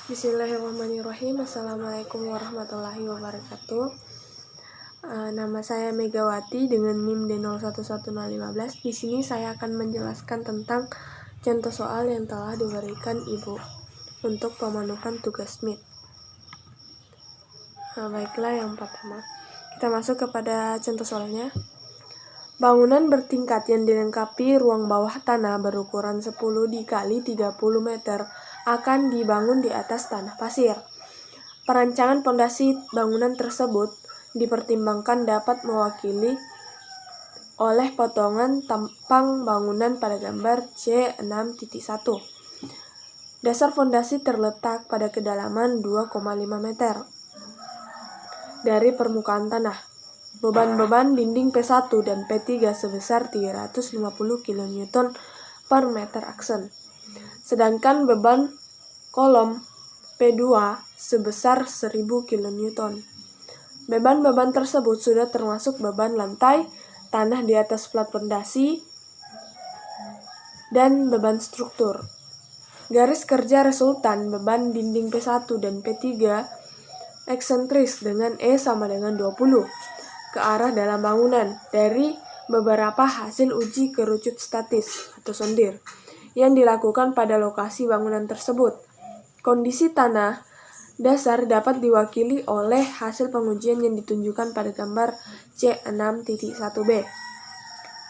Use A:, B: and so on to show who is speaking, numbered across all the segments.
A: Bismillahirrahmanirrahim. Assalamualaikum warahmatullahi wabarakatuh. Nama saya Megawati dengan NIM D011015. Di sini saya akan menjelaskan tentang contoh soal yang telah diberikan Ibu untuk pemenuhan tugas MIT. Baiklah, yang pertama kita masuk kepada contoh soalnya. Bangunan bertingkat yang dilengkapi ruang bawah tanah berukuran 10 dikali 30 meter akan dibangun di atas tanah pasir. Perancangan pondasi bangunan tersebut dipertimbangkan dapat mewakili oleh potongan tampang bangunan pada gambar C6.1. Dasar fondasi terletak pada kedalaman 2,5 meter dari permukaan tanah. Beban dinding P1 dan P3 sebesar 350 kN per meter aksen. Sedangkan beban kolom P2 sebesar 1000 kN. Beban tersebut sudah termasuk beban lantai, tanah di atas plat fondasi, dan beban struktur. Garis kerja resultan beban dinding P1 dan P3 eksentris dengan E sama dengan 20 ke arah dalam bangunan dari beberapa hasil uji kerucut statis atau sondir yang dilakukan pada lokasi bangunan tersebut. Kondisi tanah dasar dapat diwakili oleh hasil pengujian yang ditunjukkan pada gambar C6.1b.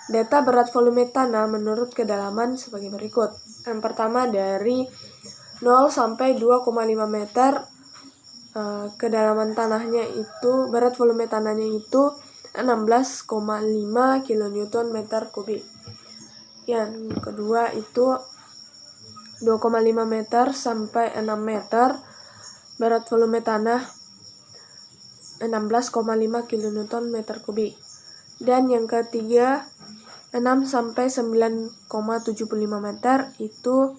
A: Data berat volume tanah menurut kedalaman sebagai berikut. Yang pertama dari 0 sampai 2,5 meter, kedalaman tanahnya itu, berat volume tanahnya itu 16,5 kN meter kubik. Yang kedua itu 2,5 meter sampai 6 meter, berat volume tanah 16,5 kN meter kubik. Dan yang ketiga 6 sampai 9,75 meter, itu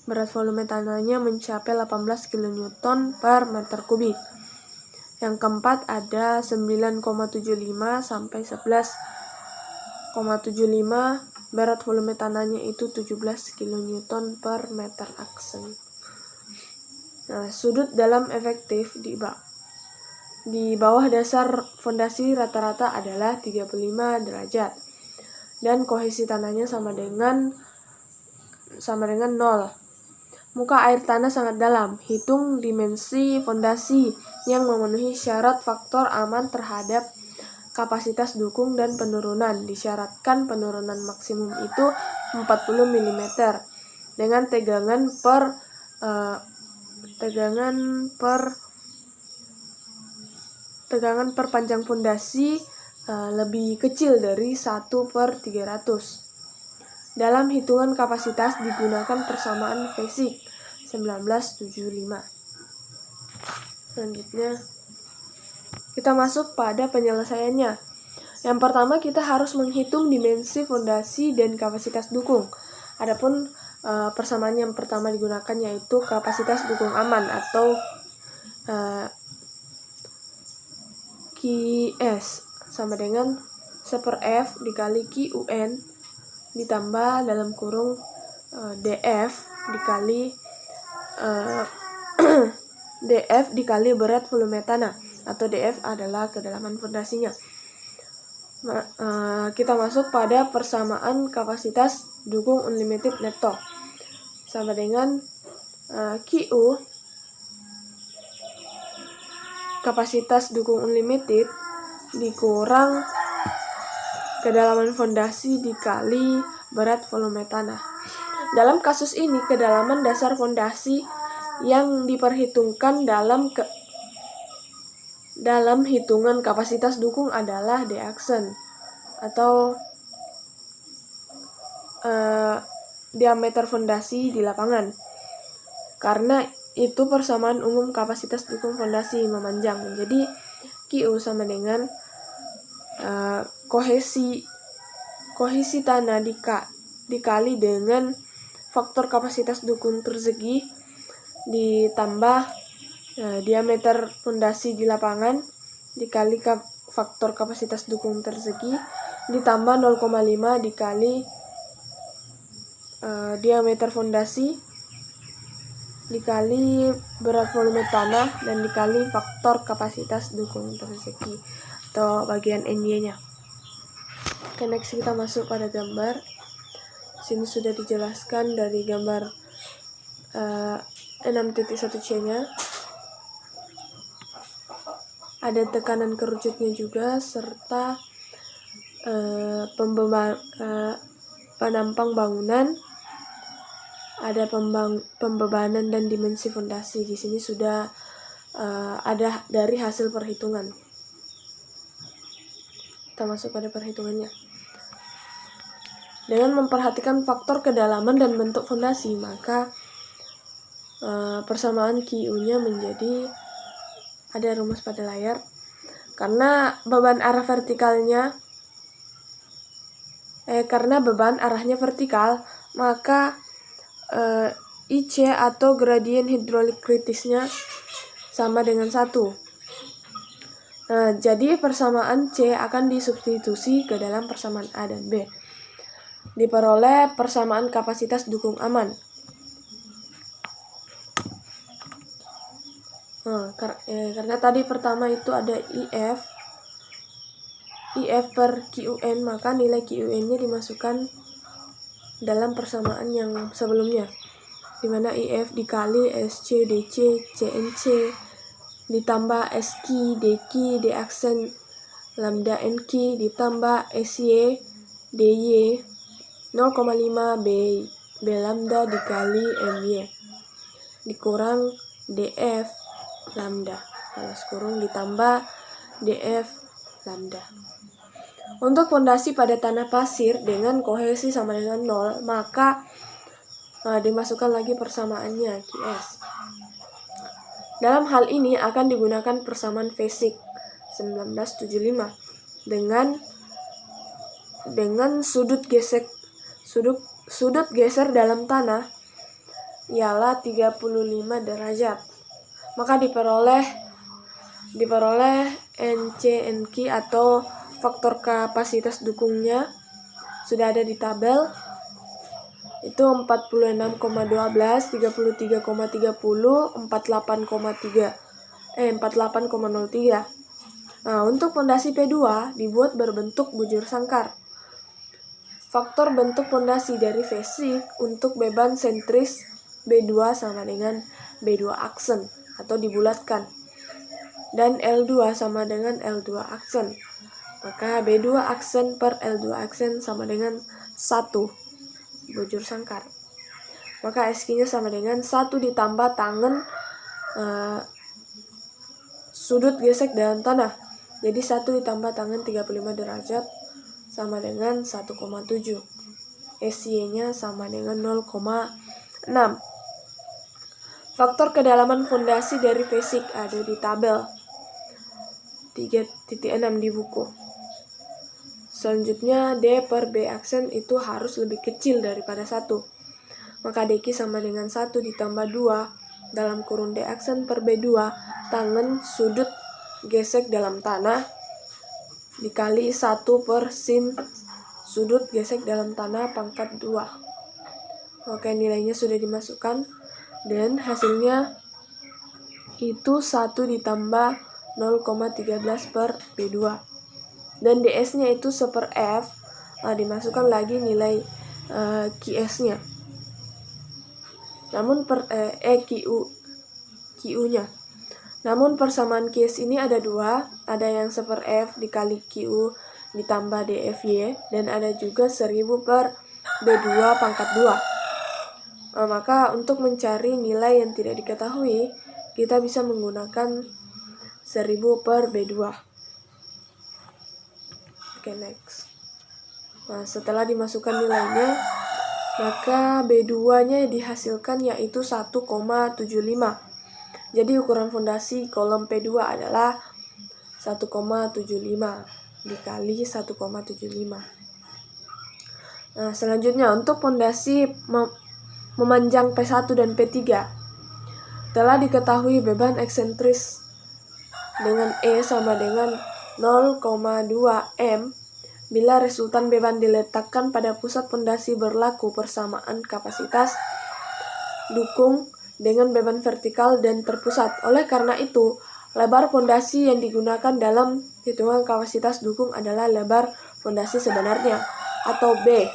A: berat volume tanahnya mencapai 18 kN per meter kubik. Yang keempat ada 9,75 sampai 11,75, berat volume tanahnya itu 17 kN per meter aksen. Nah, sudut dalam efektif di bawah dasar fondasi rata-rata adalah 35 derajat. Dan kohesi tanahnya sama dengan 0. Muka air tanah sangat dalam. Hitung dimensi fondasi yang memenuhi syarat faktor aman terhadap kapasitas dukung dan penurunan. Disyaratkan penurunan maksimum itu 40 mm dengan tegangan per panjang fondasi lebih kecil dari 1/300. Dalam hitungan kapasitas digunakan persamaan Fisik 1975. Selanjutnya kita masuk pada penyelesaiannya. Yang pertama kita harus menghitung dimensi fondasi dan kapasitas dukung. Adapun persamaan yang pertama digunakan yaitu kapasitas dukung aman atau QS sama dengan 1/F dikali QUN ditambah dalam kurung DF dikali berat volume tanah, atau DF adalah kedalaman fondasinya. Kita masuk pada persamaan kapasitas dukung unlimited neto sama dengan QU kapasitas dukung unlimited dikurang kedalaman fondasi dikali berat volume tanah. Dalam kasus ini, kedalaman dasar fondasi yang diperhitungkan dalam hitungan kapasitas dukung adalah D aksen atau diameter fondasi di lapangan. Karena itu persamaan umum kapasitas dukung fondasi memanjang. Jadi QU sama dengan kohesi tanah dikali dengan faktor kapasitas dukung persegi ditambah diameter fondasi di lapangan dikali faktor kapasitas dukung persegi ditambah 0,5 dikali diameter fondasi dikali berat volume tanah dan dikali faktor kapasitas dukung interseki atau bagian NY-nya. Oke, next kita masuk pada gambar. Sini sudah dijelaskan dari gambar 6.1C-nya. Ada tekanan kerucutnya juga serta penampang bangunan, ada pembebanan dan dimensi fondasi. Di sini sudah ada dari hasil perhitungan. Kita masuk pada perhitungannya. Dengan memperhatikan faktor kedalaman dan bentuk fondasi, maka persamaan QU-nya menjadi, ada rumus pada layar. Karena beban arahnya vertikal, maka IC atau gradien hidrolik kritisnya sama dengan 1. Jadi persamaan C akan disubstitusi ke dalam persamaan A dan B. Diperoleh persamaan kapasitas dukung aman. Karena tadi pertama itu ada IF per QN, maka nilai QN-nya dimasukkan dalam persamaan yang sebelumnya, di mana IF dikali SC DC CNC ditambah SQ DQ D aksen lambda NQ ditambah SY DY 0,5 B lambda dikali MY dikurang DF lambda kurung ditambah DF lambda. Untuk fondasi pada tanah pasir dengan kohesi sama dengan 0, maka dimasukkan lagi persamaannya QS. Dalam hal ini akan digunakan persamaan Fasig 1975 dengan sudut geser dalam tanah ialah 35 derajat. Maka diperoleh NC/NQ atau faktor kapasitas dukungnya sudah ada di tabel. Itu 46,12, 33,30, 48,03. Untuk fondasi P2 dibuat berbentuk bujur sangkar. Faktor bentuk fondasi dari Fasig untuk beban sentris B2 sama dengan B2 aksen atau dibulatkan, dan L2 sama dengan L2 aksen. Maka B2 aksen per L2 aksen sama dengan 1 bujur sangkar. Maka SQ-nya sama dengan 1 ditambah tangen sudut gesek dalam tanah. Jadi 1 ditambah tangen 35 derajat sama dengan 1,7. SY-nya sama dengan 0,6. Faktor kedalaman fondasi dari Fasig ada di tabel 3.6 di buku. Selanjutnya D per B aksen itu harus lebih kecil daripada 1. Maka DQ sama dengan 1 ditambah 2 dalam kurung D aksen per B2 tangen sudut gesek dalam tanah dikali 1 per sin sudut gesek dalam tanah pangkat 2. Oke, nilainya sudah dimasukkan dan hasilnya itu 1 ditambah 0,13 per B2. Dan DS-nya itu 1 per F, dimasukkan lagi nilai QS-nya. Namun QU-nya. Namun persamaan QS ini ada 2, ada yang 1 per F dikali QU ditambah DFY, dan ada juga 1000 per B2 pangkat 2. Maka untuk mencari nilai yang tidak diketahui, kita bisa menggunakan 1000 per B2. Oke, next. Setelah dimasukkan nilainya, maka B2-nya dihasilkan yaitu 1,75. Jadi ukuran fondasi kolom P2 adalah 1,75 dikali 1,75. Selanjutnya untuk fondasi memanjang P1 dan P3. Telah diketahui beban eksentris dengan E sama dengan 0,2 M bila resultan beban diletakkan pada pusat fondasi berlaku persamaan kapasitas dukung dengan beban vertikal dan terpusat. Oleh karena itu, lebar fondasi yang digunakan dalam hitungan kapasitas dukung adalah lebar fondasi sebenarnya atau B.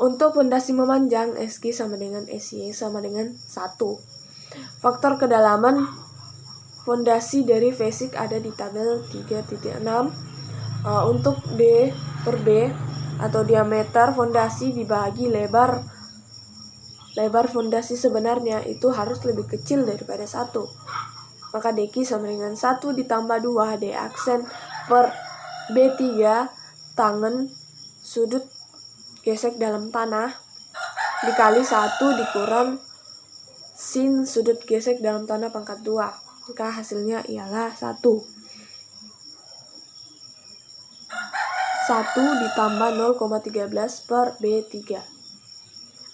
A: Untuk fondasi memanjang, SG sama dengan SY sama dengan 1. Faktor kedalaman fondasi dari basic ada di tabel 3.6. Untuk D per B atau diameter fondasi dibagi lebar fondasi sebenarnya itu harus lebih kecil daripada 1. Maka DQ sama dengan 1 ditambah 2 D aksen per B3 tangan sudut gesek dalam tanah dikali 1 dikurang sin sudut gesek dalam tanah pangkat 2. Maka hasilnya ialah 1. 1 ditambah 0,13 per B3.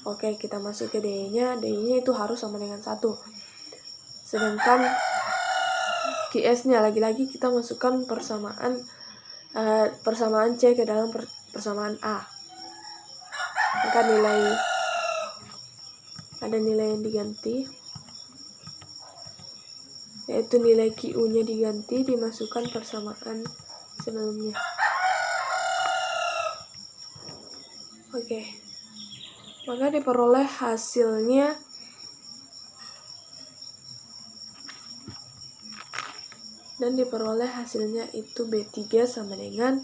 A: Oke, kita masuk ke D-nya. D-nya itu harus sama dengan 1. Sedangkan QS-nya lagi-lagi kita masukkan persamaan C ke dalam persamaan A. Maka ada nilai yang diganti, yaitu nilai QU-nya diganti, dimasukkan persamaan sebelumnya. Oke. Maka diperoleh hasilnya itu B3 sama dengan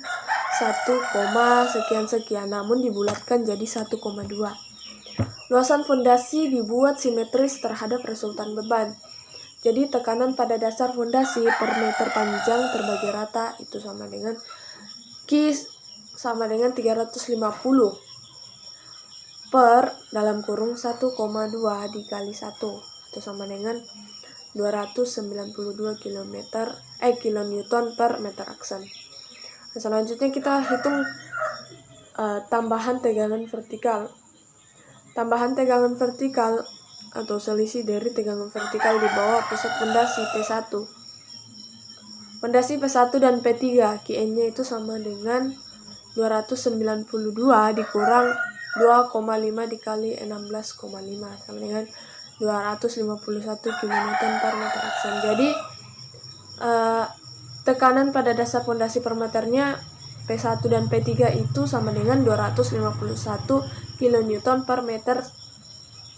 A: 1, sekian-sekian, namun dibulatkan jadi 1,2. Luasan fondasi dibuat simetris terhadap resultan beban. Jadi tekanan pada dasar fondasi per meter panjang terbagi rata itu sama dengan Q sama dengan 350 per dalam kurung 1,2 dikali 1 itu sama dengan 292 kilonewton per meter aksen. Nah, selanjutnya kita hitung tambahan tegangan vertikal. Tambahan tegangan vertikal atau selisih dari tegangan vertikal di bawah pusat fondasi P1. Fondasi P1 dan P3, QN-nya itu sama dengan 292 dikurang 2,5 dikali 16,5 sama dengan 251 kN per meter aksen. Jadi tekanan pada dasar fondasi per meternya P1 dan P3 itu sama dengan 251 kN per meter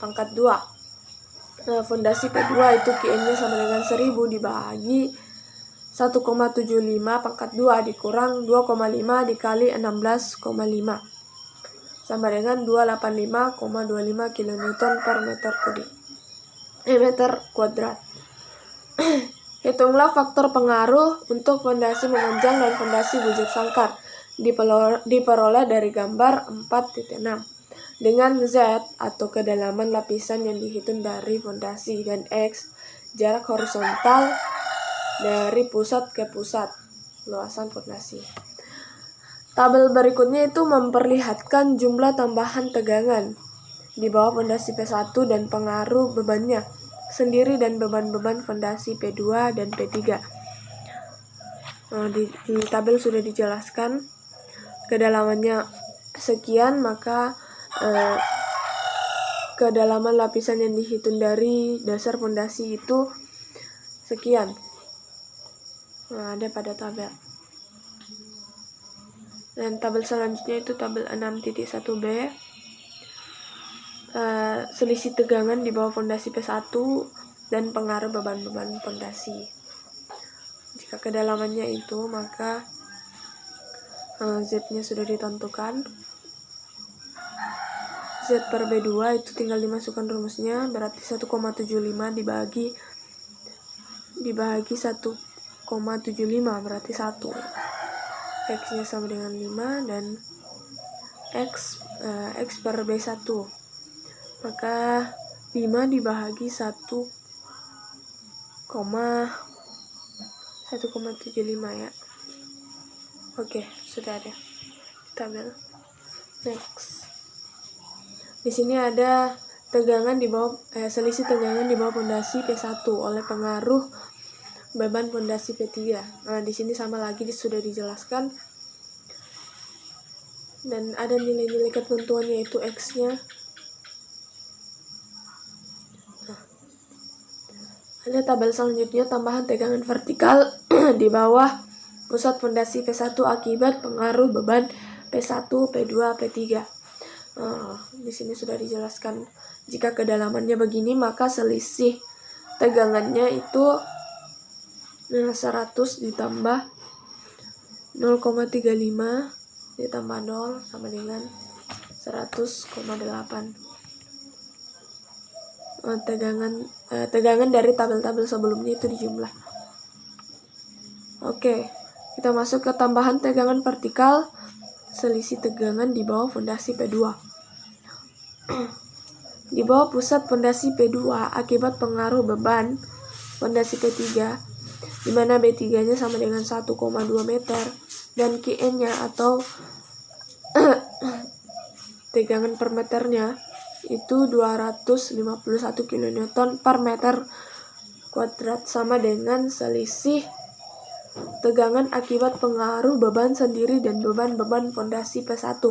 A: pangkat 2. Fondasi P2 itu QN-nya sama dengan 1000 dibagi 1,75 pangkat 2 dikurang 2,5 dikali 16,5 sama dengan 285,25 kN per meter kuadrat. Hitunglah faktor pengaruh untuk fondasi memanjang dan fondasi bujur sangkar. Diperoleh dari gambar 4.6 dengan Z atau kedalaman lapisan yang dihitung dari fondasi dan X jarak horizontal dari pusat ke pusat luasan fondasi. Tabel berikutnya itu memperlihatkan jumlah tambahan tegangan di bawah fondasi P1 dan pengaruh bebannya sendiri dan beban-beban fondasi P2 dan P3. Di tabel sudah dijelaskan kedalamannya sekian, maka kedalaman lapisan yang dihitung dari dasar fondasi itu sekian. Ada pada tabel. Dan tabel selanjutnya itu tabel 6.1b. Selisih tegangan di bawah fondasi P1 dan pengaruh beban-beban fondasi. Jika kedalamannya itu, maka Z-nya sudah ditentukan. Z per B2 itu tinggal dimasukkan rumusnya, berarti 1,75 dibagi 1,75 berarti 1. X-nya sama dengan 5 dan X per B1. Maka 5 dibagi 1,75 ya. Oke, sudah ada tabel. Next. Di sini ada tegangan di bawah selisih tegangan di bawah fondasi P1 oleh pengaruh beban fondasi P3. Nah, di sini sama lagi sudah dijelaskan. Dan ada nilai-nilai ketentuannya, yaitu X-nya Lihat tabel selanjutnya, tambahan tegangan vertikal di bawah pusat fondasi P1 akibat pengaruh beban P1, P2, P3. Di sini sudah dijelaskan, jika kedalamannya begini maka selisih tegangannya itu 100 ditambah 0,35 ditambah 0 sama dengan 100,8. Tegangan dari tabel-tabel sebelumnya itu dijumlah. Oke, kita masuk ke tambahan tegangan vertikal selisih tegangan di bawah fondasi P2. Di bawah pusat fondasi P2 akibat pengaruh beban fondasi P3, di mana B3-nya sama dengan 1,2 meter dan Kn-nya atau tegangan per meternya itu 251 kN per meter kuadrat, sama dengan selisih tegangan akibat pengaruh beban sendiri dan beban fondasi P1.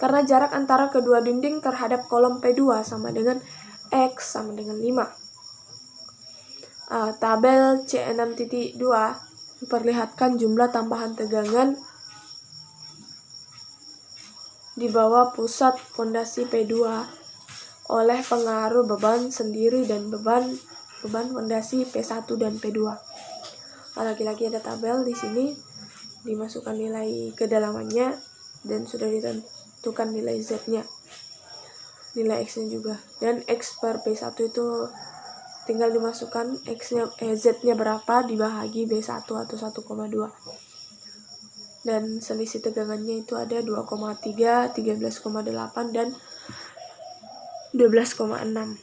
A: Karena jarak antara kedua dinding terhadap kolom P2 sama dengan X sama dengan 5. Tabel C6.2 memperlihatkan jumlah tambahan tegangan di bawah pusat fondasi P2 oleh pengaruh beban sendiri dan beban fondasi P1 dan P2. Lagi-lagi ada tabel di sini, dimasukkan nilai kedalamannya dan sudah ditentukan nilai Z-nya, nilai X-nya juga, dan X per P1 itu tinggal dimasukkan Z-nya berapa dibahagi B1 atau 1,2, dan selisih tegangannya itu ada 2,3, 13,8 dan 12,6.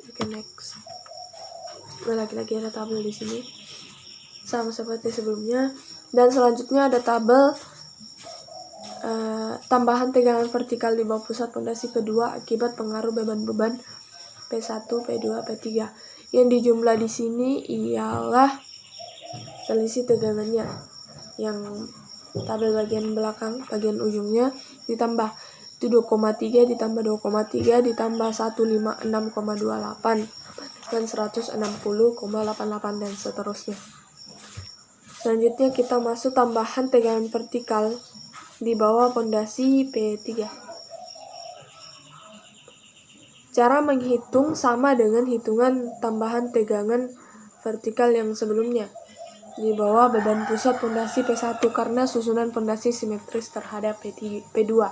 A: Oke, next. Lagi-lagi ada tabel di sini sama seperti sebelumnya, dan selanjutnya ada tabel tambahan tegangan vertikal di bawah pusat fondasi kedua akibat pengaruh beban P1, P2, P3. Yang dijumlah di sini ialah selisih tegangannya, yang tabel bagian belakang, bagian ujungnya ditambah itu 2,3 ditambah 2,3 ditambah 156,28 dan 160,88 dan seterusnya. Selanjutnya kita masuk tambahan tegangan vertikal di bawah fondasi P3. Cara menghitung sama dengan hitungan tambahan tegangan vertikal yang sebelumnya di bawah beban pusat fondasi P1 karena susunan fondasi simetris terhadap P2.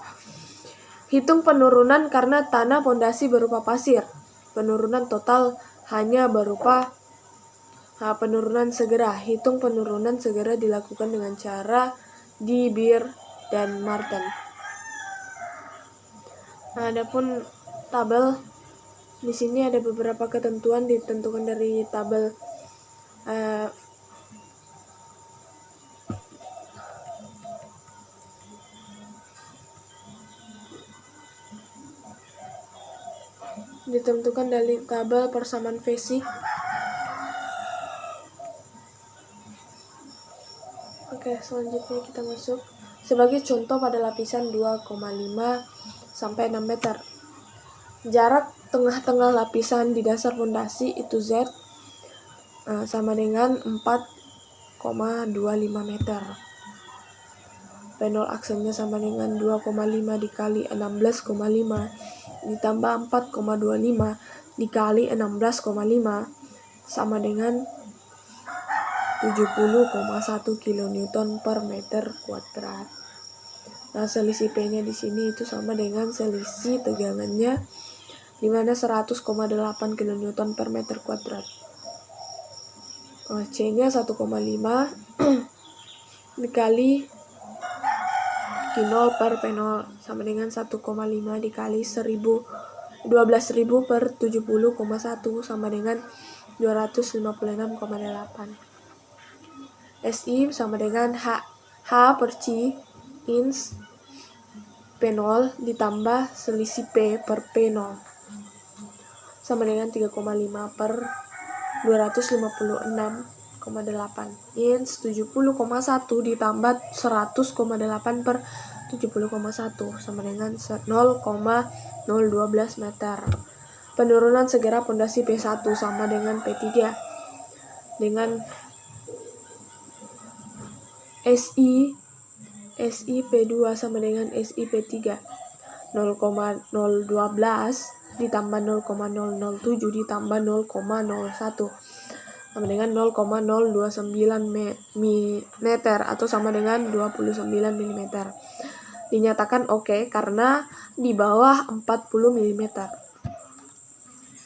A: Hitung penurunan karena tanah fondasi berupa pasir. Penurunan total hanya berupa penurunan segera. Hitung penurunan segera dilakukan dengan cara di Beer dan Martin. Adapun tabel di sini ada beberapa ketentuan ditentukan dari tabel persamaan Fesi. Oke, selanjutnya kita masuk sebagai contoh pada lapisan 2,5 sampai 6 meter. Jarak tengah-tengah lapisan di dasar fondasi itu Z sama dengan 4,25 meter. Penol aksennya sama dengan 2,5 dikali 16,5 ditambah 4,25 dikali 16,5 sama dengan 70,1 kN per meter kuadrat. Nah, selisih P-nya di sini itu sama dengan selisih tegangannya, di mana 100,8 kN per meter kuadrat. C-nya 1,5 dikali Q0 per P0 sama dengan 1,5 dikali 12.000 per 70,1 sama dengan 256,8. SI sama dengan H per C ins P0 ditambah selisih P per P0 sama dengan 3,5 per 256,8 ins 70,1 ditambah 100,8 per 70,1 sama dengan 0,012 meter. penurunan segera pondasi P1 sama dengan P3 dengan SI P2 sama dengan SI P3 0,012 ditambah 0,007 ditambah 0,01 sama dengan 0,029 meter atau sama dengan 29 mm. Dinyatakan oke karena di bawah 40 mm.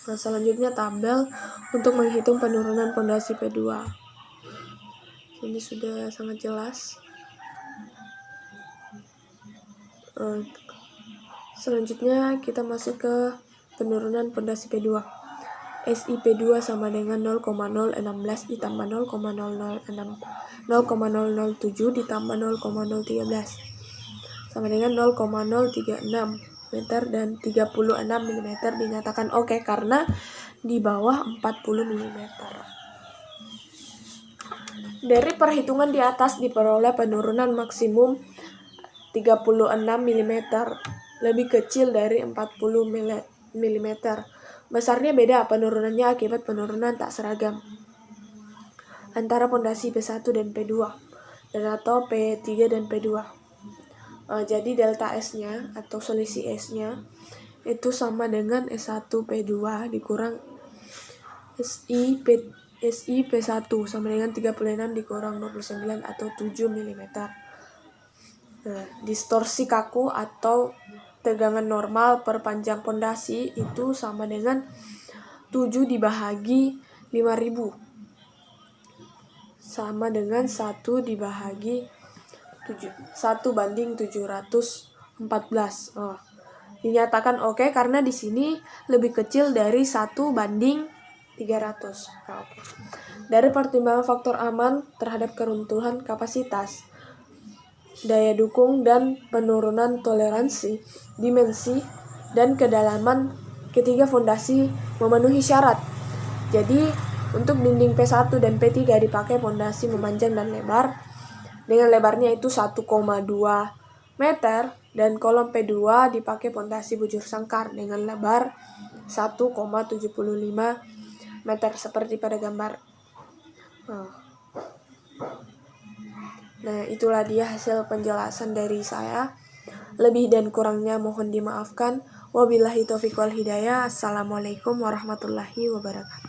A: Nah, selanjutnya tabel untuk menghitung penurunan pondasi P2. Ini sudah sangat jelas. Selanjutnya kita masuk ke penurunan pondasi P2. SI P2 sama dengan 0,016 ditambah 0,007 ditambah 0,013 sama dengan 0,036 meter dan 36 mm. Dinyatakan oke karena di bawah 40 mm. Dari perhitungan di atas diperoleh penurunan maksimum 36 mm lebih kecil dari 40 mm. Besarnya beda penurunannya akibat penurunan tak seragam antara pondasi P1 dan P2 dan atau P3 dan P2. Jadi delta S-nya atau selisih S-nya itu sama dengan S1 P2 dikurang SI P1 sama dengan 36 dikurang 29 atau 7 mm. Nah, distorsi kaku atau tegangan normal per panjang pondasi itu sama dengan 7 dibahagi 5000 sama dengan 1 dibahagi 1/714. Dinyatakan oke karena di sini lebih kecil dari 1/300. Dari pertimbangan faktor aman terhadap keruntuhan kapasitas, daya dukung dan penurunan toleransi, dimensi dan kedalaman ketiga fondasi memenuhi syarat. Jadi untuk dinding P1 dan P3 dipakai fondasi memanjang dan lebar dengan lebarnya itu 1,2 meter dan kolom P2 dipakai fondasi bujur sangkar dengan lebar 1,75 meter seperti pada gambar. Nah, itulah dia hasil penjelasan dari saya. Lebih dan kurangnya mohon dimaafkan. Wabillahi taufiq wal hidayah. Assalamualaikum warahmatullahi wabarakatuh.